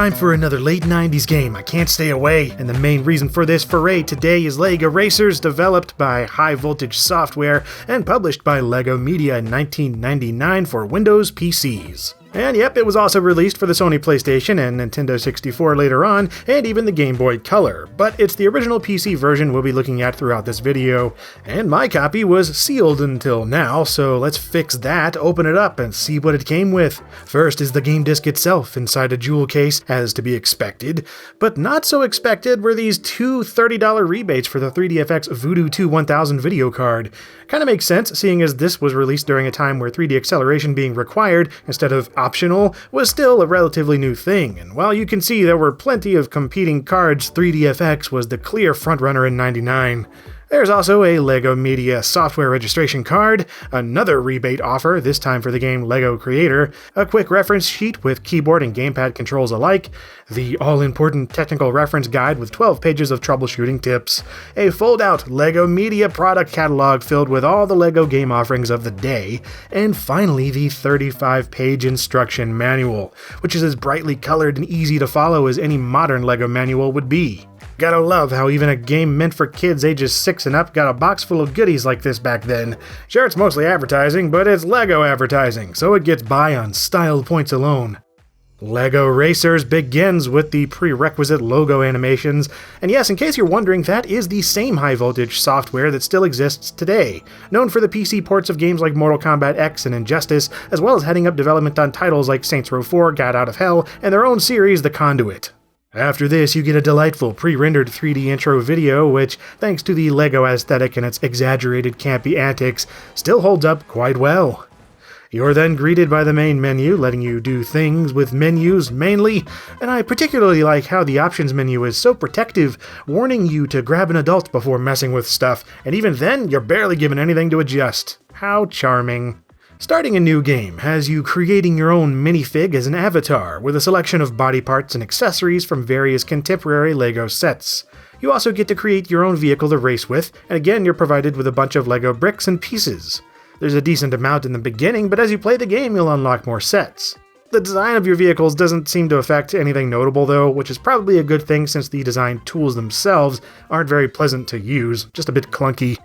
time for another late 90s game. I can't stay away, and the main reason for this foray today is LEGO Racers, developed by High Voltage Software and published by LEGO Media in 1999 for Windows PCs. And yep, it was also released for the Sony PlayStation and Nintendo 64 later on, and even the Game Boy Color, but it's the original PC version we'll be looking at throughout this video. And my copy was sealed until now, so let's fix that, open it up, and see what it came with. First is the game disc itself inside a jewel case, as to be expected, but not so expected were these two $30 rebates for the 3DFX Voodoo 2 1000 video card. Kinda makes sense, seeing as this was released during a time where 3D acceleration being required instead of optional was still a relatively new thing, and while you can see there were plenty of competing cards, 3DFX was the clear frontrunner in '99. There's also a LEGO Media software registration card, another rebate offer, this time for the game LEGO Creator, a quick reference sheet with keyboard and gamepad controls alike, the all-important technical reference guide with 12 pages of troubleshooting tips, a fold-out LEGO Media product catalog filled with all the LEGO game offerings of the day, and finally the 35-page instruction manual, which is as brightly colored and easy to follow as any modern LEGO manual would be. Gotta love how even a game meant for kids ages 6 and up got a box full of goodies like this back then. Sure, it's mostly advertising, but it's LEGO advertising, so it gets by on style points alone. LEGO Racers begins with the prerequisite logo animations, and yes, in case you're wondering, that is the same High Voltage software that still exists today, known for the PC ports of games like Mortal Kombat X and Injustice, as well as heading up development on titles like Saints Row 4, Gat Out of Hell, and their own series, The Conduit. After this, you get a delightful pre-rendered 3D intro video, which, thanks to the LEGO aesthetic and its exaggerated campy antics, still holds up quite well. You're then greeted by the main menu, letting you do things with menus mainly, and I particularly like how the options menu is so protective, warning you to grab an adult before messing with stuff, and even then, you're barely given anything to adjust. How charming. Starting a new game has you creating your own minifig as an avatar, with a selection of body parts and accessories from various contemporary LEGO sets. You also get to create your own vehicle to race with, and again you're provided with a bunch of LEGO bricks and pieces. There's a decent amount in the beginning, but as you play the game you'll unlock more sets. The design of your vehicles doesn't seem to affect anything notable though, which is probably a good thing since the design tools themselves aren't very pleasant to use, just a bit clunky.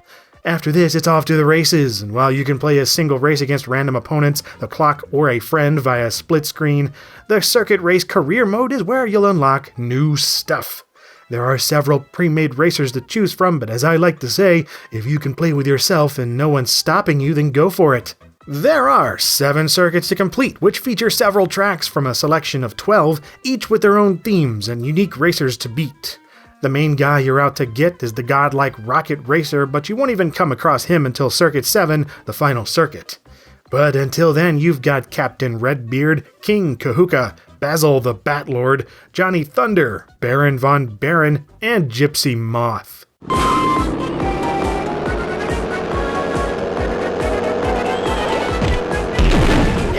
After this, it's off to the races, and while you can play a single race against random opponents, the clock, or a friend via split screen, the Circuit Race Career Mode is where you'll unlock new stuff. There are several pre-made racers to choose from, but as I like to say, if you can play with yourself and no one's stopping you, then go for it. There are 7 circuits to complete, which feature several tracks from a selection of 12, each with their own themes and unique racers to beat. The main guy you're out to get is the godlike Rocket Racer, but you won't even come across him until Circuit 7, the final circuit. But until then, you've got Captain Redbeard, King Kahuka, Basil the Batlord, Johnny Thunder, Baron Von Baron, and Gypsy Moth.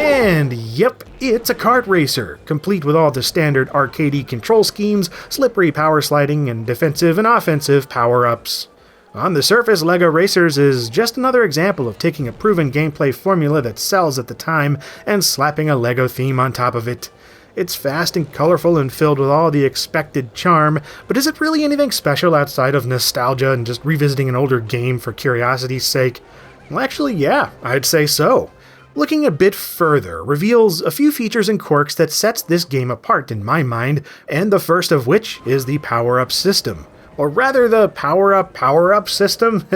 And yep, it's a kart racer, complete with all the standard arcadey control schemes, slippery power sliding, and defensive and offensive power-ups. On the surface, LEGO Racers is just another example of taking a proven gameplay formula that sells at the time and slapping a LEGO theme on top of it. It's fast and colorful and filled with all the expected charm, but is it really anything special outside of nostalgia and just revisiting an older game for curiosity's sake? Well, actually, yeah, I'd say so. Looking a bit further reveals a few features and quirks that sets this game apart in my mind, and the first of which is the power-up system. Or rather, the power-up system.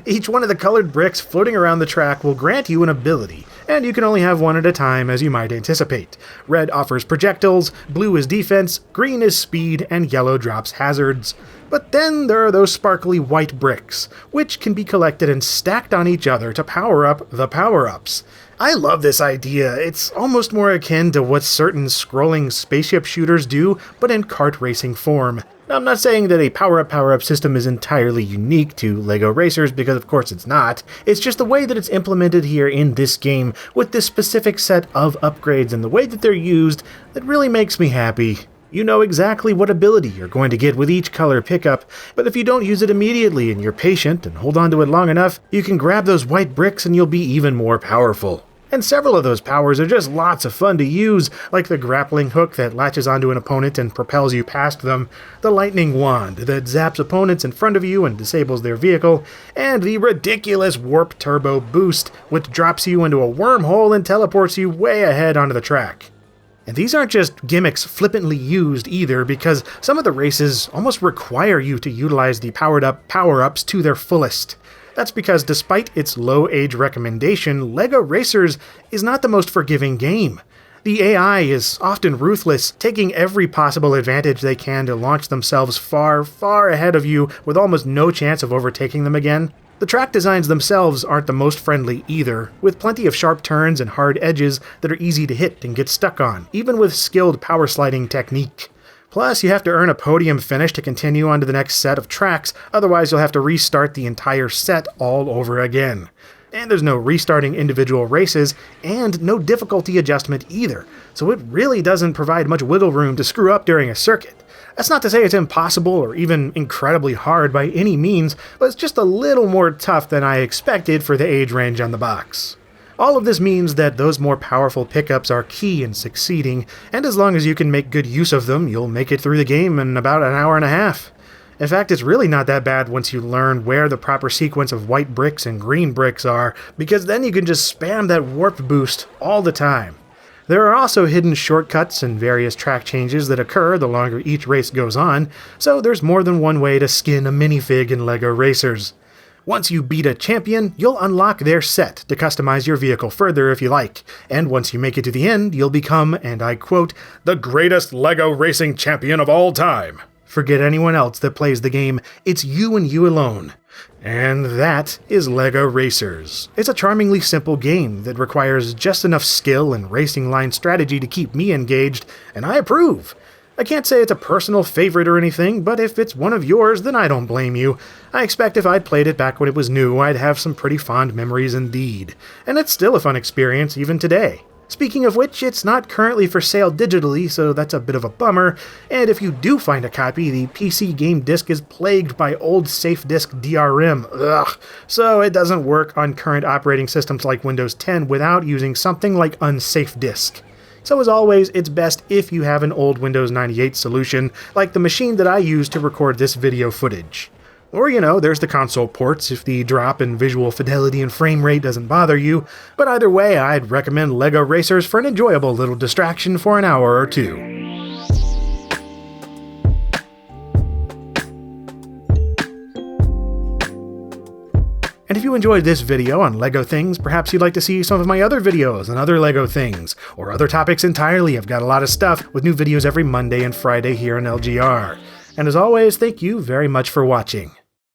Each one of the colored bricks floating around the track will grant you an ability, and you can only have one at a time as you might anticipate. Red offers projectiles, blue is defense, green is speed, and yellow drops hazards. But then there are those sparkly white bricks, which can be collected and stacked on each other to power up the power-ups. I love this idea. It's almost more akin to what certain scrolling spaceship shooters do, but in kart racing form. Now, I'm not saying that a power-up system is entirely unique to LEGO Racers, because of course it's not. It's just the way that it's implemented here in this game, with this specific set of upgrades and the way that they're used, that really makes me happy. You know exactly what ability you're going to get with each color pickup, but if you don't use it immediately and you're patient and hold on to it long enough, you can grab those white bricks and you'll be even more powerful. and several of those powers are just lots of fun to use, like the grappling hook that latches onto an opponent and propels you past them, the lightning wand that zaps opponents in front of you and disables their vehicle, and the ridiculous warp turbo boost, which drops you into a wormhole and teleports you way ahead onto the track. And these aren't just gimmicks flippantly used either, because some of the races almost require you to utilize the powered-up power-ups to their fullest. That's because despite its low age recommendation, LEGO Racers is not the most forgiving game. The AI is often ruthless, taking every possible advantage they can to launch themselves far, far ahead of you with almost no chance of overtaking them again. The track designs themselves aren't the most friendly either, with plenty of sharp turns and hard edges that are easy to hit and get stuck on, even with skilled power sliding technique. Plus, you have to earn a podium finish to continue on to the next set of tracks, otherwise you'll have to restart the entire set all over again. And there's no restarting individual races, and no difficulty adjustment either, so it really doesn't provide much wiggle room to screw up during a circuit. That's not to say it's impossible or even incredibly hard by any means, but it's just a little more tough than I expected for the age range on the box. All of this means that those more powerful pickups are key in succeeding, and as long as you can make good use of them, you'll make it through the game in about an hour and a half. In fact, it's really not that bad once you learn where the proper sequence of white bricks and green bricks are, because then you can just spam that warp boost all the time. There are also hidden shortcuts and various track changes that occur the longer each race goes on, so there's more than one way to skin a minifig in LEGO Racers. Once you beat a champion, you'll unlock their set to customize your vehicle further if you like, and once you make it to the end, you'll become, and I quote, "the greatest LEGO racing champion of all time." Forget anyone else that plays the game, it's you and you alone. And that is LEGO Racers. It's a charmingly simple game that requires just enough skill and racing line strategy to keep me engaged, and I approve. I can't say it's a personal favorite or anything, but if it's one of yours, then I don't blame you. I expect if I'd played it back when it was new, I'd have some pretty fond memories indeed. And it's still a fun experience even today. Speaking of which, it's not currently for sale digitally, so that's a bit of a bummer, and if you do find a copy, the PC game disc is plagued by old safe disk DRM, so it doesn't work on current operating systems like Windows 10 without using something like unsafe disk. So as always, it's best if you have an old Windows 98 solution, like the machine that I use to record this video footage. Or, there's the console ports if the drop in visual fidelity and frame rate doesn't bother you, but either way, I'd recommend LEGO Racers for an enjoyable little distraction for an hour or two. And if you enjoyed this video on LEGO things, perhaps you'd like to see some of my other videos on other LEGO things, or other topics entirely. I've got a lot of stuff with new videos every Monday and Friday here on LGR. And as always, thank you very much for watching.